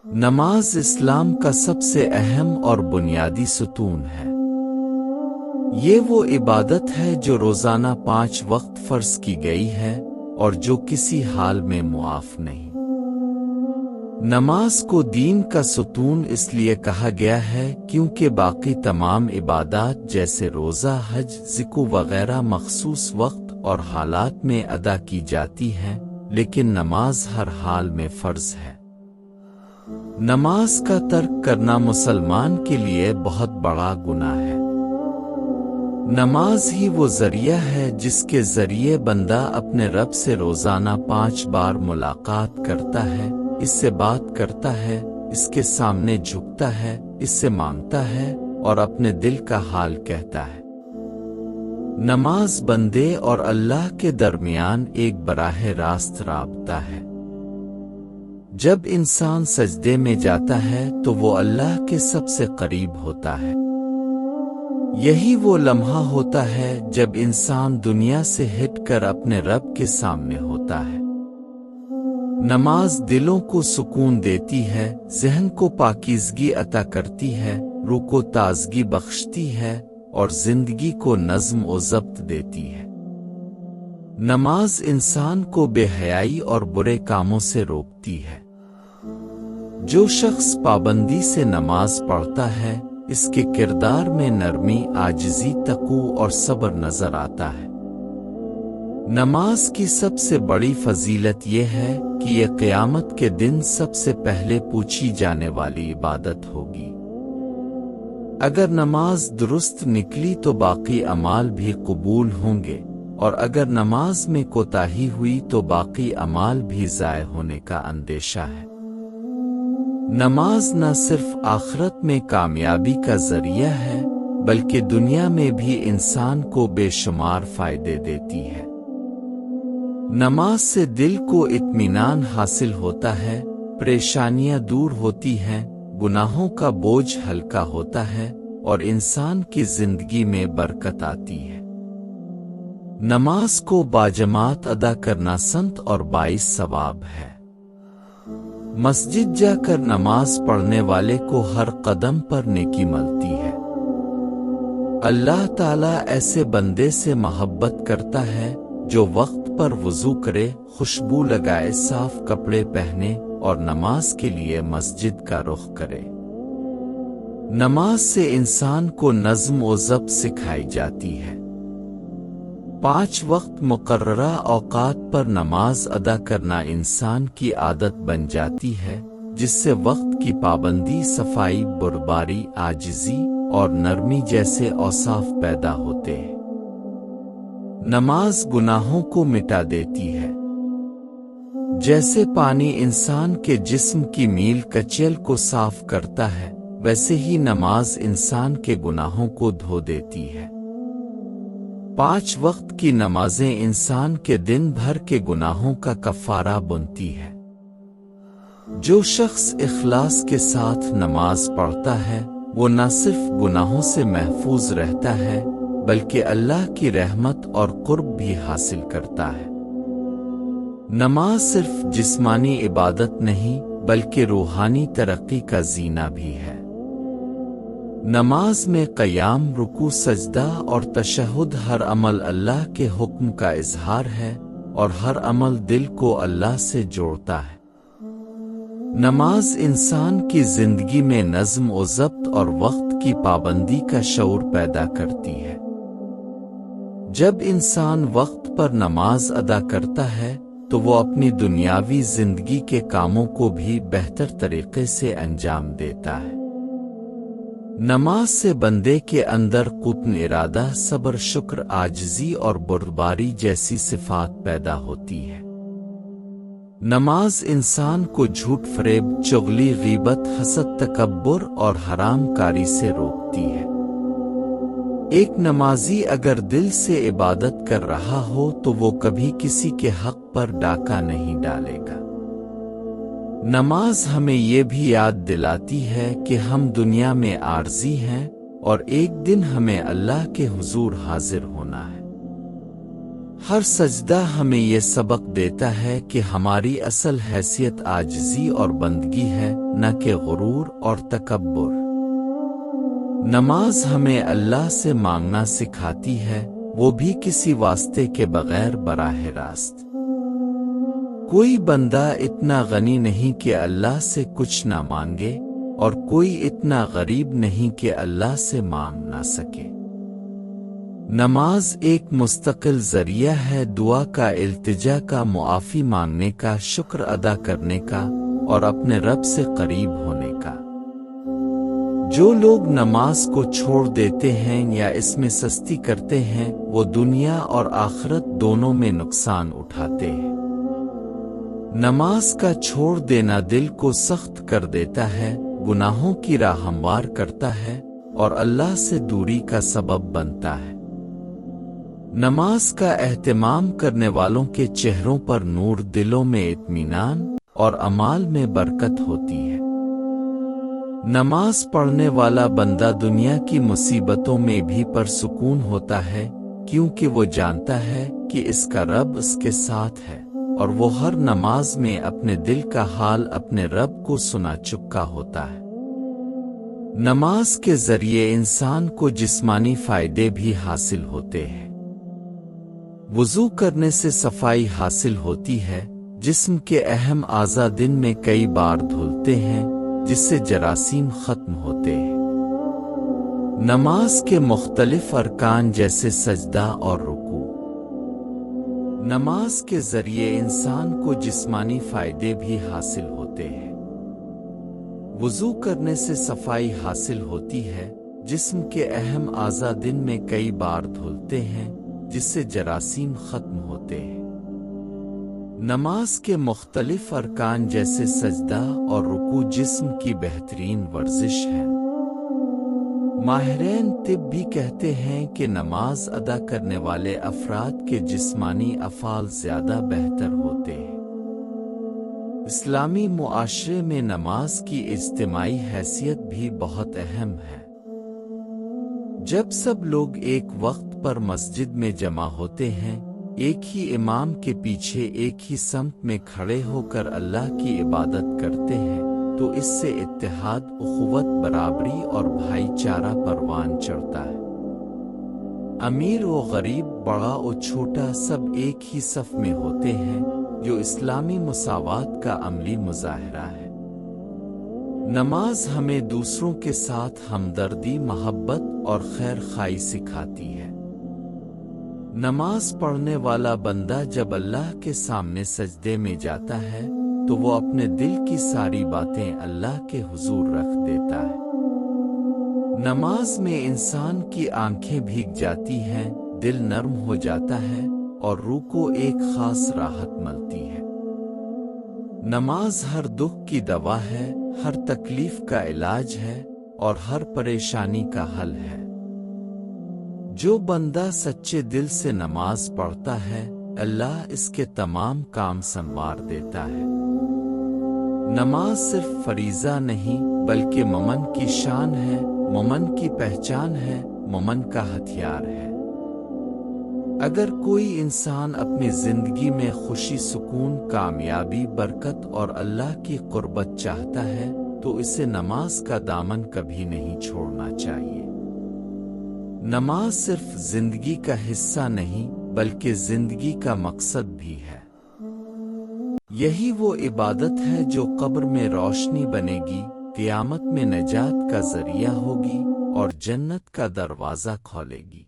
نماز اسلام کا سب سے اہم اور بنیادی ستون ہے۔ یہ وہ عبادت ہے جو روزانہ 5 وقت فرض کی گئی ہے اور جو کسی حال میں معاف نہیں۔ نماز کو دین کا ستون اس لیے کہا گیا ہے کیونکہ باقی تمام عبادات جیسے روزہ، حج، ذکر وغیرہ مخصوص وقت اور حالات میں ادا کی جاتی ہیں، لیکن نماز ہر حال میں فرض ہے۔ نماز کا ترک کرنا مسلمان کے لیے بہت بڑا گناہ ہے۔ نماز ہی وہ ذریعہ ہے جس کے ذریعے بندہ اپنے رب سے روزانہ 5 بار ملاقات کرتا ہے، اس سے بات کرتا ہے، اس کے سامنے جھکتا ہے، اس سے مانگتا ہے اور اپنے دل کا حال کہتا ہے۔ نماز بندے اور اللہ کے درمیان ایک براہ راست رابطہ ہے۔ جب انسان سجدے میں جاتا ہے تو وہ اللہ کے سب سے قریب ہوتا ہے۔ یہی وہ لمحہ ہوتا ہے جب انسان دنیا سے ہٹ کر اپنے رب کے سامنے ہوتا ہے۔ نماز دلوں کو سکون دیتی ہے، ذہن کو پاکیزگی عطا کرتی ہے، روح کو تازگی بخشتی ہے اور زندگی کو نظم و ضبط دیتی ہے۔ نماز انسان کو بے حیائی اور برے کاموں سے روکتی ہے۔ جو شخص پابندی سے نماز پڑھتا ہے، اس کے کردار میں نرمی، عاجزی، تقوی اور صبر نظر آتا ہے۔ نماز کی سب سے بڑی فضیلت یہ ہے کہ یہ قیامت کے دن سب سے پہلے پوچھی جانے والی عبادت ہوگی۔ اگر نماز درست نکلی تو باقی اعمال بھی قبول ہوں گے، اور اگر نماز میں کوتاہی ہوئی تو باقی اعمال بھی ضائع ہونے کا اندیشہ ہے۔ نماز نہ صرف آخرت میں کامیابی کا ذریعہ ہے بلکہ دنیا میں بھی انسان کو بے شمار فائدے دیتی ہے۔ نماز سے دل کو اطمینان حاصل ہوتا ہے، پریشانیاں دور ہوتی ہیں، گناہوں کا بوجھ ہلکا ہوتا ہے اور انسان کی زندگی میں برکت آتی ہے۔ نماز کو باجماعت ادا کرنا سنت اور باعث ثواب ہے۔ مسجد جا کر نماز پڑھنے والے کو ہر قدم پر نیکی ملتی ہے۔ اللہ تعالیٰ ایسے بندے سے محبت کرتا ہے جو وقت پر وضو کرے، خوشبو لگائے، صاف کپڑے پہنے اور نماز کے لیے مسجد کا رخ کرے۔ نماز سے انسان کو نظم و ضبط سکھائی جاتی ہے۔ 5 وقت مقررہ اوقات پر نماز ادا کرنا انسان کی عادت بن جاتی ہے، جس سے وقت کی پابندی، صفائی، بردباری، عاجزی اور نرمی جیسے اوصاف پیدا ہوتے ہیں۔ نماز گناہوں کو مٹا دیتی ہے۔ جیسے پانی انسان کے جسم کی میل کچیل کو صاف کرتا ہے، ویسے ہی نماز انسان کے گناہوں کو دھو دیتی ہے۔ 5 وقت کی نمازیں انسان کے دن بھر کے گناہوں کا کفارہ بنتی ہے۔ جو شخص اخلاص کے ساتھ نماز پڑھتا ہے وہ نہ صرف گناہوں سے محفوظ رہتا ہے بلکہ اللہ کی رحمت اور قرب بھی حاصل کرتا ہے۔ نماز صرف جسمانی عبادت نہیں بلکہ روحانی ترقی کا زینہ بھی ہے۔ نماز میں قیام، رکوع، سجدہ اور تشہد ہر عمل اللہ کے حکم کا اظہار ہے اور ہر عمل دل کو اللہ سے جوڑتا ہے۔ نماز انسان کی زندگی میں نظم و ضبط اور وقت کی پابندی کا شعور پیدا کرتی ہے۔ جب انسان وقت پر نماز ادا کرتا ہے تو وہ اپنی دنیاوی زندگی کے کاموں کو بھی بہتر طریقے سے انجام دیتا ہے۔ نماز سے بندے کے اندر قوت ارادہ، صبر، شکر، عاجزی اور بردباری جیسی صفات پیدا ہوتی ہے۔ نماز انسان کو جھوٹ، فریب، چغلی، غیبت، حسد، تکبر اور حرام کاری سے روکتی ہے۔ ایک نمازی اگر دل سے عبادت کر رہا ہو تو وہ کبھی کسی کے حق پر ڈاکہ نہیں ڈالے گا۔ نماز ہمیں یہ بھی یاد دلاتی ہے کہ ہم دنیا میں عارضی ہیں اور ایک دن ہمیں اللہ کے حضور حاضر ہونا ہے۔ ہر سجدہ ہمیں یہ سبق دیتا ہے کہ ہماری اصل حیثیت عاجزی اور بندگی ہے، نہ کہ غرور اور تکبر۔ نماز ہمیں اللہ سے مانگنا سکھاتی ہے، وہ بھی کسی واسطے کے بغیر براہ راست۔ کوئی بندہ اتنا غنی نہیں کہ اللہ سے کچھ نہ مانگے، اور کوئی اتنا غریب نہیں کہ اللہ سے مانگ نہ سکے۔ نماز ایک مستقل ذریعہ ہے دعا کا، التجا کا، معافی مانگنے کا، شکر ادا کرنے کا، اور اپنے رب سے قریب ہونے کا۔ جو لوگ نماز کو چھوڑ دیتے ہیں یا اس میں سستی کرتے ہیں، وہ دنیا اور آخرت دونوں میں نقصان اٹھاتے ہیں۔ نماز کا چھوڑ دینا دل کو سخت کر دیتا ہے، گناہوں کی راہ ہموار کرتا ہے، اور اللہ سے دوری کا سبب بنتا ہے۔ نماز کا اہتمام کرنے والوں کے چہروں پر نور، دلوں میں اطمینان اور اعمال میں برکت ہوتی ہے۔ نماز پڑھنے والا بندہ دنیا کی مصیبتوں میں بھی پرسکون ہوتا ہے، کیونکہ وہ جانتا ہے کہ اس کا رب اس کے ساتھ ہے، اور وہ ہر نماز میں اپنے دل کا حال اپنے رب کو سنا چکا ہوتا ہے۔ نماز کے ذریعے انسان کو جسمانی فائدے بھی حاصل ہوتے ہیں۔ وضو کرنے سے صفائی حاصل ہوتی ہے، جسم کے اہم اعضاء دن میں کئی بار دھلتے ہیں، جس سے جراثیم ختم ہوتے ہیں۔ نماز کے مختلف ارکان جیسے سجدہ اور رکوع۔ نماز کے ذریعے انسان کو جسمانی فائدے بھی حاصل ہوتے ہیں۔ وضو کرنے سے صفائی حاصل ہوتی ہے، جسم کے اہم اعضاء دن میں کئی بار دھلتے ہیں، جس سے جراثیم ختم ہوتے ہیں۔ نماز کے مختلف ارکان جیسے سجدہ اور رکوع جسم کی بہترین ورزش ہے۔ ماہرین طب بھی کہتے ہیں کہ نماز ادا کرنے والے افراد کے جسمانی افعال زیادہ بہتر ہوتے ہیں۔ اسلامی معاشرے میں نماز کی اجتماعی حیثیت بھی بہت اہم ہے۔ جب سب لوگ ایک وقت پر مسجد میں جمع ہوتے ہیں، ایک ہی امام کے پیچھے ایک ہی سمت میں کھڑے ہو کر اللہ کی عبادت کرتے ہیں، تو اس سے اتحاد، اخوت، برابری اور بھائی چارہ پروان چڑھتا ہے۔ امیر و غریب، بڑا و چھوٹا، سب ایک ہی صف میں ہوتے ہیں، جو اسلامی مساوات کا عملی مظاہرہ ہے۔ نماز ہمیں دوسروں کے ساتھ ہمدردی، محبت اور خیر خواہی سکھاتی ہے۔ نماز پڑھنے والا بندہ جب اللہ کے سامنے سجدے میں جاتا ہے، تو وہ اپنے دل کی ساری باتیں اللہ کے حضور رکھ دیتا ہے۔ نماز میں انسان کی آنکھیں بھیگ جاتی ہیں، دل نرم ہو جاتا ہے، اور روح کو ایک خاص راحت ملتی ہے۔ نماز ہر دکھ کی دوا ہے، ہر تکلیف کا علاج ہے، اور ہر پریشانی کا حل ہے۔ جو بندہ سچے دل سے نماز پڑھتا ہے، اللہ اس کے تمام کام سنوار دیتا ہے۔ نماز صرف فریضہ نہیں، بلکہ مومن کی شان ہے، مومن کی پہچان ہے، مومن کا ہتھیار ہے۔ اگر کوئی انسان اپنی زندگی میں خوشی، سکون، کامیابی، برکت اور اللہ کی قربت چاہتا ہے، تو اسے نماز کا دامن کبھی نہیں چھوڑنا چاہیے۔ نماز صرف زندگی کا حصہ نہیں، بلکہ زندگی کا مقصد بھی ہے۔ یہی وہ عبادت ہے جو قبر میں روشنی بنے گی، قیامت میں نجات کا ذریعہ ہوگی، اور جنت کا دروازہ کھولے گی۔